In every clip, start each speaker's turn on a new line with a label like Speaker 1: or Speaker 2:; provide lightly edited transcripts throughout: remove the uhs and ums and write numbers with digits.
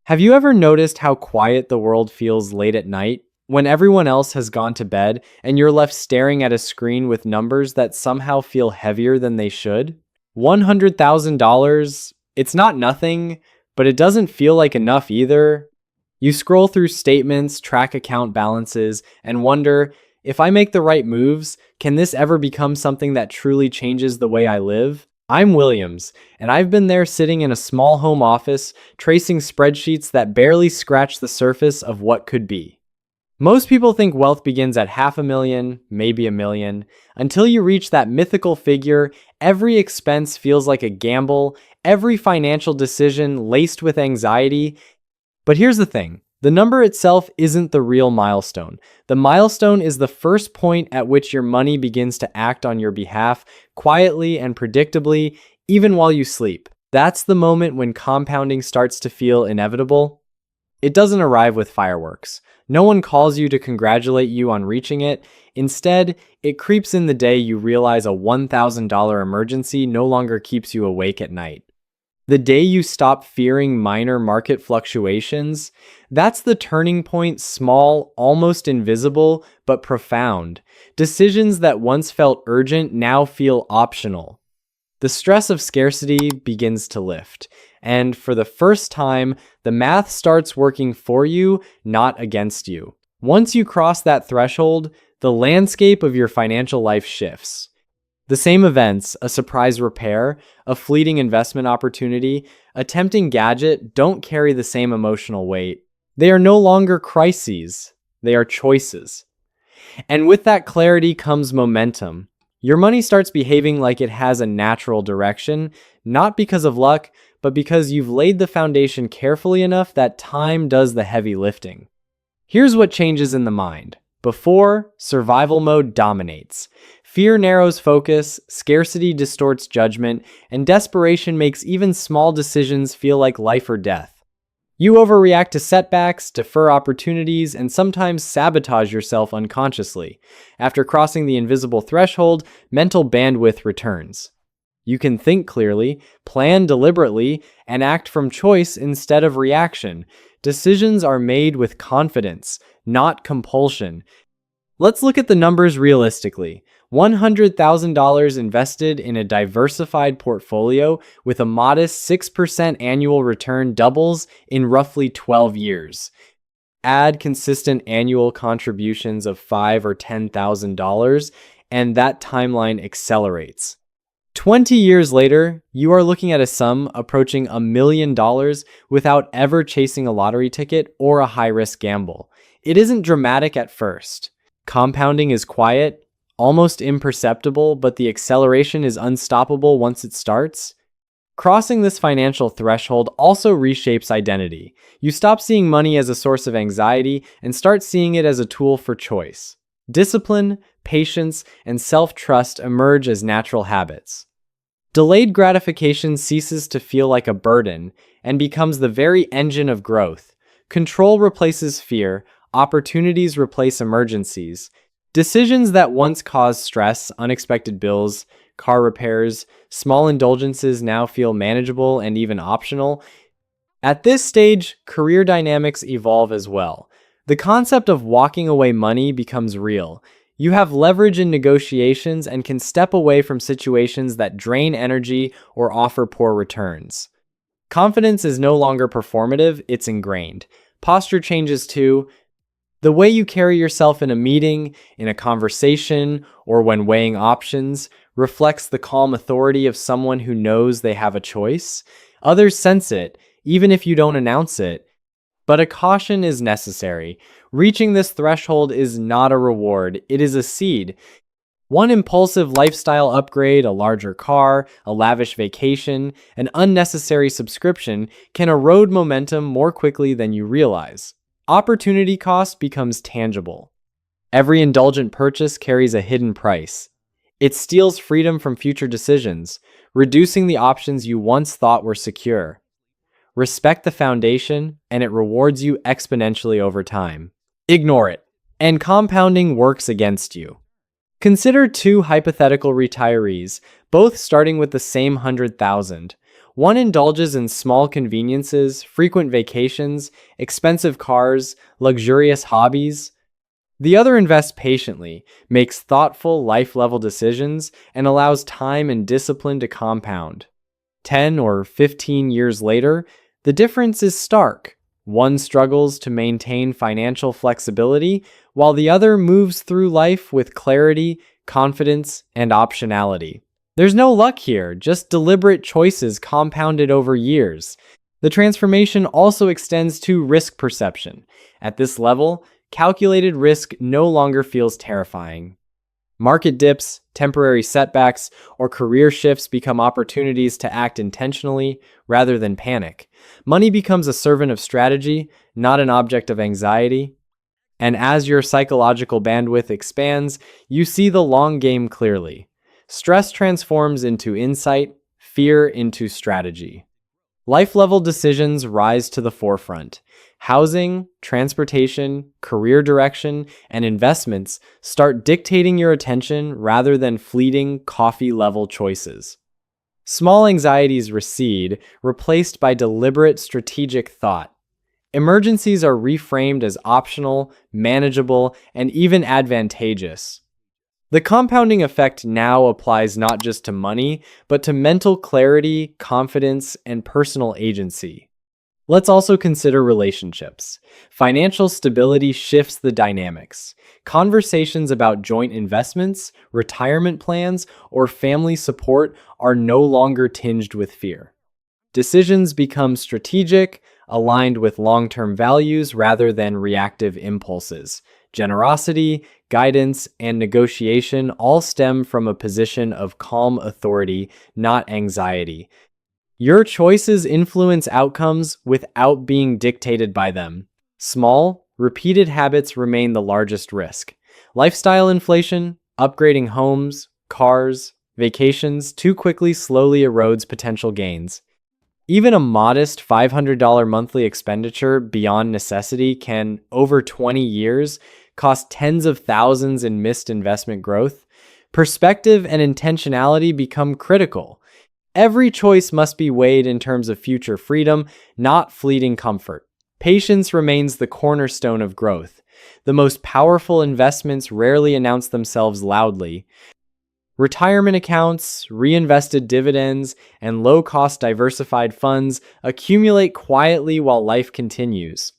Speaker 1: Have you ever noticed how quiet the world feels late at night when everyone else has gone to bed and you're left staring at a screen with numbers that somehow feel heavier than they should? $100,000, it's not nothing, but it doesn't feel like enough either. You scroll through statements, track account balances, and wonder, if I make the right moves, can this ever become something that truly changes the way I live? I'm Williams, and I've been there sitting in a small home office, tracing spreadsheets that barely scratch the surface of what could be. Most people think wealth begins at $500,000, maybe $1 million. Until you reach that mythical figure, every expense feels like a gamble, every financial decision laced with anxiety. But here's the thing. The number itself isn't the real milestone. The milestone is the first point at which your money begins to act on your behalf, quietly and predictably, even while you sleep. That's the moment when compounding starts to feel inevitable. It doesn't arrive with fireworks. No one calls you to congratulate you on reaching it. Instead, it creeps in the day you realize a $1,000 emergency no longer keeps you awake at night. The day you stop fearing minor market fluctuations, that's the turning point, small, almost invisible, but profound. Decisions that once felt urgent now feel optional. The stress of scarcity begins to lift, and for the first time, the math starts working for you, not against you. Once you cross that threshold, the landscape of your financial life shifts. The same events, a surprise repair, a fleeting investment opportunity, a tempting gadget, don't carry the same emotional weight. They are no longer crises, they are choices. And with that clarity comes momentum. Your money starts behaving like it has a natural direction, not because of luck, but because you've laid the foundation carefully enough that time does the heavy lifting. Here's what changes in the mind. Before, survival mode dominates. Fear narrows focus, scarcity distorts judgment, and desperation makes even small decisions feel like life or death. You overreact to setbacks, defer opportunities, and sometimes sabotage yourself unconsciously. After crossing the invisible threshold, mental bandwidth returns. You can think clearly, plan deliberately, and act from choice instead of reaction. Decisions are made with confidence, not compulsion. Let's look at the numbers realistically. $100,000 invested in a diversified portfolio with a modest 6% annual return doubles in roughly 12 years. Add consistent annual contributions of $5,000 or $10,000, and that timeline accelerates. 20 years later, you are looking at a sum approaching $1 million without ever chasing a lottery ticket or a high-risk gamble. It isn't dramatic at first. Compounding is quiet, almost imperceptible, but the acceleration is unstoppable once it starts. Crossing this financial threshold also reshapes identity. You stop seeing money as a source of anxiety and start seeing it as a tool for choice. Discipline, patience, and self-trust emerge as natural habits. Delayed gratification ceases to feel like a burden and becomes the very engine of growth. Control replaces fear, opportunities replace emergencies. Decisions that once caused stress, unexpected bills, car repairs, small indulgences now feel manageable and even optional. At this stage, career dynamics evolve as well. The concept of walking away money becomes real. You have leverage in negotiations and can step away from situations that drain energy or offer poor returns. Confidence is no longer performative, it's ingrained. Posture changes too. The way you carry yourself in a meeting, in a conversation, or when weighing options reflects the calm authority of someone who knows they have a choice. Others sense it, even if you don't announce it. But a caution is necessary. Reaching this threshold is not a reward, it is a seed. One impulsive lifestyle upgrade, a larger car, a lavish vacation, an unnecessary subscription can erode momentum more quickly than you realize. Opportunity cost becomes tangible. Every indulgent purchase carries a hidden price. It steals freedom from future decisions, reducing the options you once thought were secure. Respect the foundation, and it rewards you exponentially over time. Ignore it, and compounding works against you. Consider two hypothetical retirees, both starting with the same 100,000. One indulges in small conveniences, frequent vacations, expensive cars, luxurious hobbies. The other invests patiently, makes thoughtful, life level decisions, and allows time and discipline to compound. 10 or 15 years later, the difference is stark. One struggles to maintain financial flexibility, while the other moves through life with clarity, confidence, and optionality. There's no luck here, just deliberate choices compounded over years. The transformation also extends to risk perception. At this level, calculated risk no longer feels terrifying. Market dips, temporary setbacks, or career shifts become opportunities to act intentionally rather than panic. Money becomes a servant of strategy, not an object of anxiety. And as your psychological bandwidth expands, you see the long game clearly. Stress transforms into insight, fear into strategy. Life-level decisions rise to the forefront. Housing, transportation, career direction, and investments start dictating your attention rather than fleeting coffee-level choices. Small anxieties recede, replaced by deliberate strategic thought. Emergencies are reframed as optional, manageable, and even advantageous. The compounding effect now applies not just to money, but to mental clarity, confidence, and personal agency. Let's also consider relationships. Financial stability shifts the dynamics. Conversations about joint investments, retirement plans, or family support are no longer tinged with fear. Decisions become strategic, aligned with long-term values rather than reactive impulses. Generosity, guidance, and negotiation all stem from a position of calm authority, not anxiety. Your choices influence outcomes without being dictated by them. Small, repeated habits remain the largest risk. Lifestyle inflation, upgrading homes, cars, vacations too quickly slowly erodes potential gains. Even a modest $500 monthly expenditure beyond necessity can, over 20 years, cost tens of thousands in missed investment growth. Perspective and intentionality become critical. Every choice must be weighed in terms of future freedom, not fleeting comfort. Patience remains the cornerstone of growth. The most powerful investments rarely announce themselves loudly. Retirement accounts, reinvested dividends, and low-cost diversified funds accumulate quietly while life continues.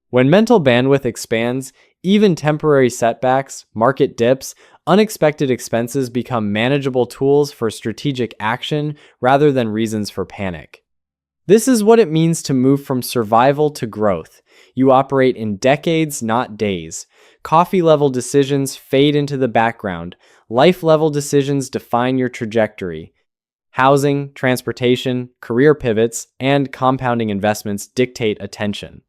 Speaker 1: When mental bandwidth expands, even temporary setbacks, market dips, unexpected expenses become manageable tools for strategic action rather than reasons for panic. This is what it means to move from survival to growth. You operate in decades, not days. Coffee-level decisions fade into the background. Life-level decisions define your trajectory. Housing, transportation, career pivots, and compounding investments dictate attention.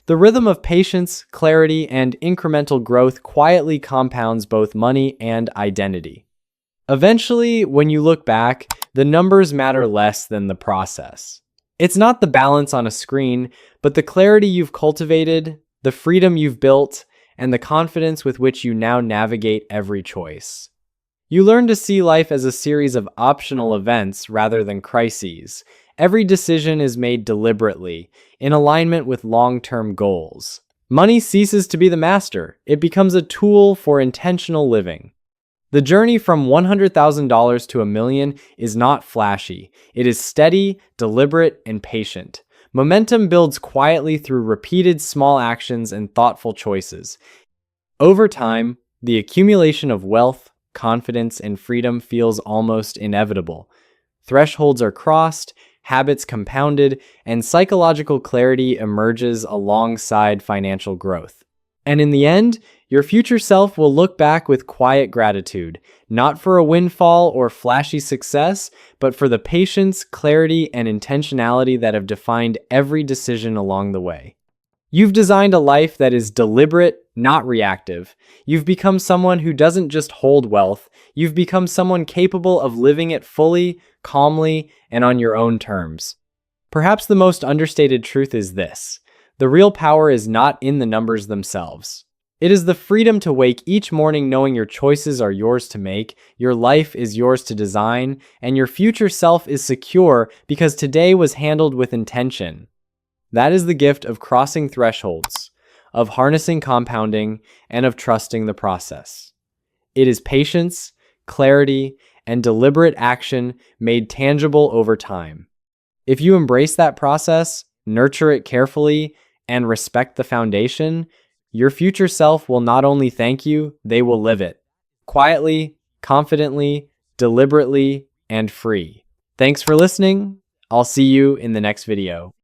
Speaker 1: The rhythm of patience, clarity, and incremental growth quietly compounds both money and identity. Eventually, when you look back, the numbers matter less than the process. It's not the balance on a screen, but the clarity you've cultivated, the freedom you've built, and the confidence with which you now navigate every choice. You learn to see life as a series of optional events rather than crises. Every decision is made deliberately, in alignment with long-term goals. Money ceases to be the master. It becomes a tool for intentional living. The journey from $100,000 to $1 million is not flashy. It is steady, deliberate, and patient. Momentum builds quietly through repeated small actions and thoughtful choices. Over time, the accumulation of wealth, confidence, and freedom feels almost inevitable. Thresholds are crossed, habits compounded, and psychological clarity emerges alongside financial growth. And in the end, your future self will look back with quiet gratitude, not for a windfall or flashy success, but for the patience, clarity, and intentionality that have defined every decision along the way. You've designed a life that is deliberate, not reactive. You've become someone who doesn't just hold wealth, you've become someone capable of living it fully, calmly, and on your own terms. Perhaps the most understated truth is this: the real power is not in the numbers themselves. It is the freedom to wake each morning knowing your choices are yours to make, your life is yours to design, and your future self is secure because today was handled with intention. That is the gift of crossing thresholds, of harnessing compounding, and of trusting the process. It is patience, clarity, and deliberate action made tangible over time. If you embrace that process, nurture it carefully, and respect the foundation, your future self will not only thank you, they will live it. Quietly, confidently, deliberately, and free. Thanks for listening. I'll see you in the next video.